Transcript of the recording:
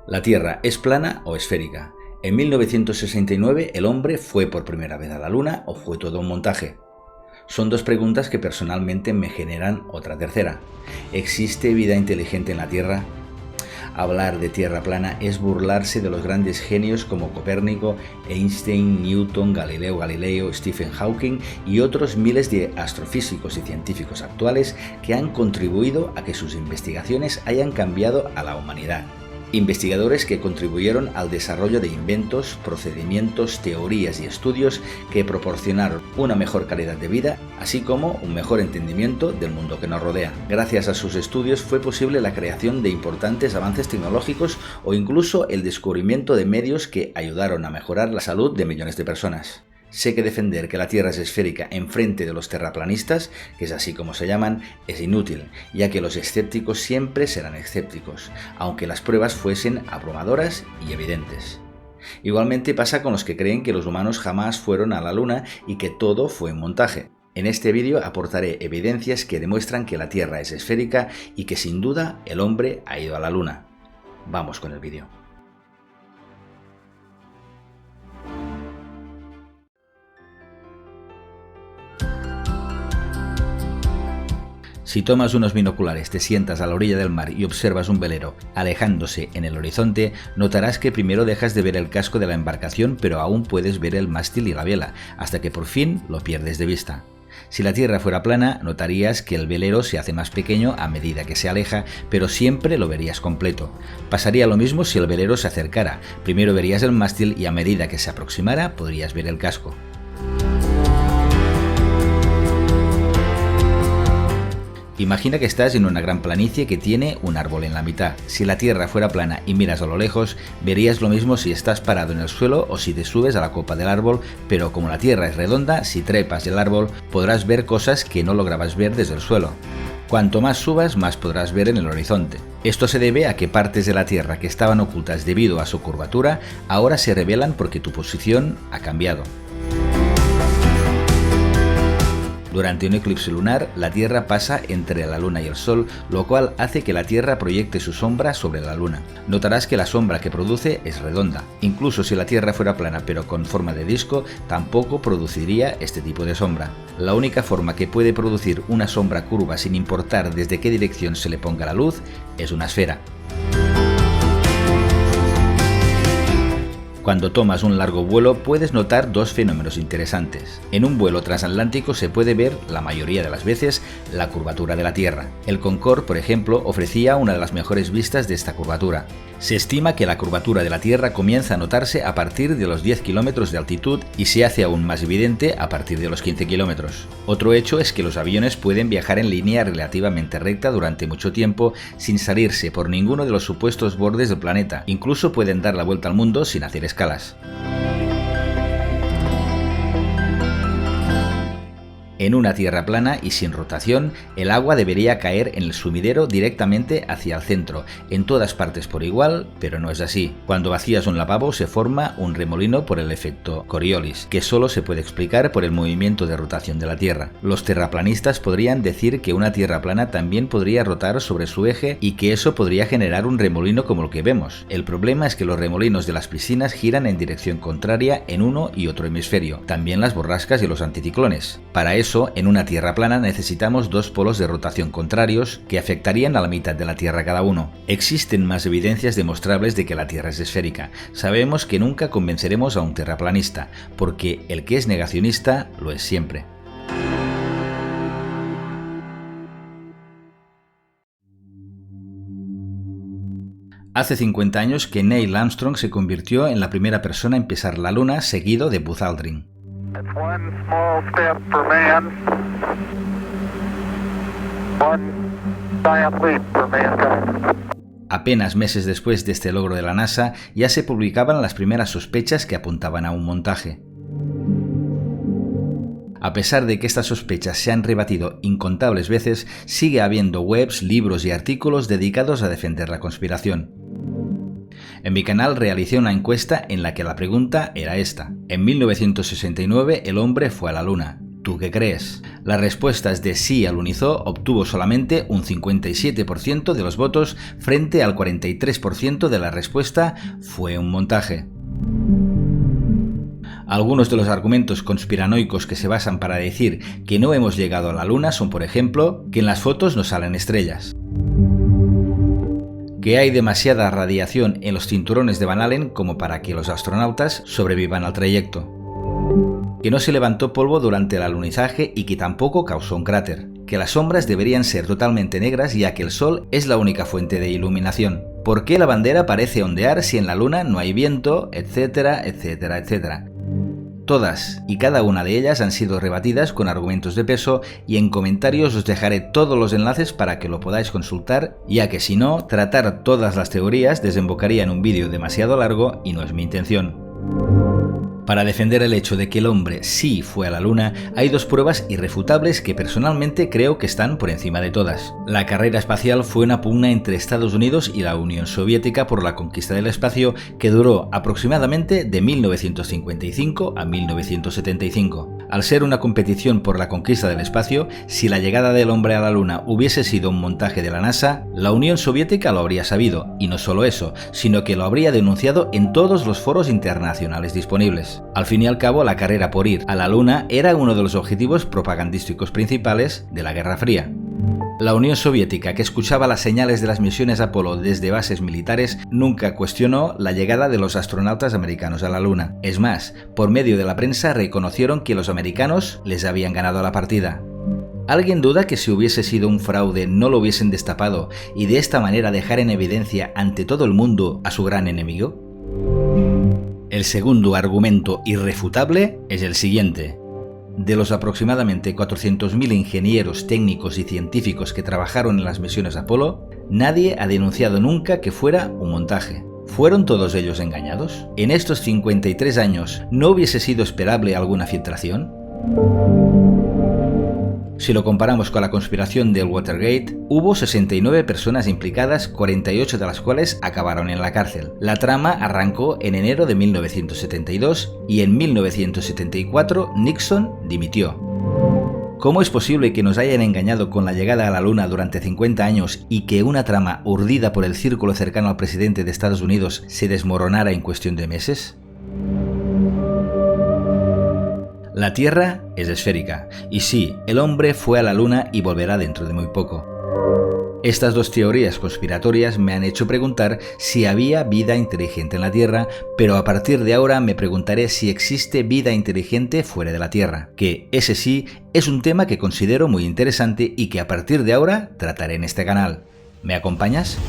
¿La Tierra es plana o esférica? En 1969 el hombre fue por primera vez a la Luna o fue todo un montaje. Son dos preguntas que personalmente me generan otra tercera. ¿Existe vida inteligente en la Tierra? Hablar de Tierra plana es burlarse de los grandes genios como Copérnico, Einstein, Newton, Galileo Galilei, Stephen Hawking y otros miles de astrofísicos y científicos actuales que han contribuido a que sus investigaciones hayan cambiado a la humanidad. Investigadores que contribuyeron al desarrollo de inventos, procedimientos, teorías y estudios que proporcionaron una mejor calidad de vida, así como un mejor entendimiento del mundo que nos rodea. Gracias a sus estudios fue posible la creación de importantes avances tecnológicos o incluso el descubrimiento de medios que ayudaron a mejorar la salud de millones de personas. Sé que defender que la Tierra es esférica en frente de los terraplanistas, que es así como se llaman, es inútil, ya que los escépticos siempre serán escépticos, aunque las pruebas fuesen abrumadoras y evidentes. Igualmente pasa con los que creen que los humanos jamás fueron a la Luna y que todo fue un montaje. En este vídeo aportaré evidencias que demuestran que la Tierra es esférica y que sin duda el hombre ha ido a la Luna. Vamos con el vídeo. Si tomas unos binoculares, te sientas a la orilla del mar y observas un velero alejándose en el horizonte, notarás que primero dejas de ver el casco de la embarcación, pero aún puedes ver el mástil y la vela, hasta que por fin lo pierdes de vista. Si la Tierra fuera plana, notarías que el velero se hace más pequeño a medida que se aleja, pero siempre lo verías completo. Pasaría lo mismo si el velero se acercara. Primero verías el mástil y a medida que se aproximara podrías ver el casco. Imagina que estás en una gran planicie que tiene un árbol en la mitad. Si la Tierra fuera plana y miras a lo lejos, verías lo mismo si estás parado en el suelo o si te subes a la copa del árbol, pero como la Tierra es redonda, si trepas el árbol podrás ver cosas que no lograbas ver desde el suelo. Cuanto más subas, más podrás ver en el horizonte. Esto se debe a que partes de la Tierra que estaban ocultas debido a su curvatura, ahora se revelan porque tu posición ha cambiado. Durante un eclipse lunar, la Tierra pasa entre la Luna y el Sol, lo cual hace que la Tierra proyecte su sombra sobre la Luna. Notarás que la sombra que produce es redonda. Incluso si la Tierra fuera plana pero con forma de disco, tampoco produciría este tipo de sombra. La única forma que puede producir una sombra curva sin importar desde qué dirección se le ponga la luz es una esfera. Cuando tomas un largo vuelo puedes notar dos fenómenos interesantes. En un vuelo transatlántico se puede ver, la mayoría de las veces, la curvatura de la Tierra. El Concorde, por ejemplo, ofrecía una de las mejores vistas de esta curvatura. Se estima que la curvatura de la Tierra comienza a notarse a partir de los 10 kilómetros de altitud y se hace aún más evidente a partir de los 15 kilómetros. Otro hecho es que los aviones pueden viajar en línea relativamente recta durante mucho tiempo sin salirse por ninguno de los supuestos bordes del planeta. Incluso pueden dar la vuelta al mundo sin hacer escalas. En una Tierra plana y sin rotación, el agua debería caer en el sumidero directamente hacia el centro, en todas partes por igual, pero no es así. Cuando vacías un lavabo se forma un remolino por el efecto Coriolis, que solo se puede explicar por el movimiento de rotación de la Tierra. Los terraplanistas podrían decir que una Tierra plana también podría rotar sobre su eje y que eso podría generar un remolino como el que vemos. El problema es que los remolinos de las piscinas giran en dirección contraria en uno y otro hemisferio, también las borrascas y los anticiclones. Para eso, en una Tierra plana necesitamos dos polos de rotación contrarios que afectarían a la mitad de la Tierra cada uno. Existen más evidencias demostrables de que la Tierra es esférica. Sabemos que nunca convenceremos a un terraplanista, porque el que es negacionista lo es siempre. Hace 50 años que Neil Armstrong se convirtió en la primera persona en pisar la Luna, seguido de Buzz Aldrin. It's one small step for man, one giant leap for mankind. Apenas meses después de este logro de la NASA, ya se publicaban las primeras sospechas que apuntaban a un montaje. A pesar de que estas sospechas se han rebatido incontables veces, sigue habiendo webs, libros y artículos dedicados a defender la conspiración. En mi canal realicé una encuesta en la que la pregunta era esta. En 1969 el hombre fue a la Luna. ¿Tú qué crees? Las respuestas de sí alunizó obtuvo solamente un 57% de los votos frente al 43% de la respuesta fue un montaje. Algunos de los argumentos conspiranoicos que se basan para decir que no hemos llegado a la Luna son, por ejemplo, que en las fotos no salen estrellas, que hay demasiada radiación en los cinturones de Van Allen como para que los astronautas sobrevivan al trayecto, que no se levantó polvo durante el alunizaje y que tampoco causó un cráter, que las sombras deberían ser totalmente negras ya que el Sol es la única fuente de iluminación, por qué la bandera parece ondear si en la Luna no hay viento, etcétera, etcétera, etcétera. Todas y cada una de ellas han sido rebatidas con argumentos de peso y en comentarios os dejaré todos los enlaces para que lo podáis consultar, ya que si no, tratar todas las teorías desembocaría en un vídeo demasiado largo y no es mi intención. Para defender el hecho de que el hombre sí fue a la Luna, hay dos pruebas irrefutables que personalmente creo que están por encima de todas. La carrera espacial fue una pugna entre Estados Unidos y la Unión Soviética por la conquista del espacio que duró aproximadamente de 1955 a 1975. Al ser una competición por la conquista del espacio, si la llegada del hombre a la Luna hubiese sido un montaje de la NASA, la Unión Soviética lo habría sabido, y no solo eso, sino que lo habría denunciado en todos los foros internacionales disponibles. Al fin y al cabo, la carrera por ir a la Luna era uno de los objetivos propagandísticos principales de la Guerra Fría. La Unión Soviética, que escuchaba las señales de las misiones Apolo desde bases militares, nunca cuestionó la llegada de los astronautas americanos a la Luna. Es más, por medio de la prensa reconocieron que los americanos les habían ganado la partida. ¿Alguien duda que si hubiese sido un fraude no lo hubiesen destapado y de esta manera dejar en evidencia ante todo el mundo a su gran enemigo? El segundo argumento irrefutable es el siguiente. De los aproximadamente 400.000 ingenieros, técnicos y científicos que trabajaron en las misiones Apolo, nadie ha denunciado nunca que fuera un montaje. ¿Fueron todos ellos engañados? ¿En estos 53 años no hubiese sido esperable alguna filtración? Si lo comparamos con la conspiración del Watergate, hubo 69 personas implicadas, 48 de las cuales acabaron en la cárcel. La trama arrancó en enero de 1972 y en 1974 Nixon dimitió. ¿Cómo es posible que nos hayan engañado con la llegada a la Luna durante 50 años y que una trama urdida por el círculo cercano al presidente de Estados Unidos se desmoronara en cuestión de meses? La Tierra es esférica, y sí, el hombre fue a la Luna y volverá dentro de muy poco. Estas dos teorías conspiratorias me han hecho preguntar si había vida inteligente en la Tierra, pero a partir de ahora me preguntaré si existe vida inteligente fuera de la Tierra, que ese sí es un tema que considero muy interesante y que a partir de ahora trataré en este canal. ¿Me acompañas?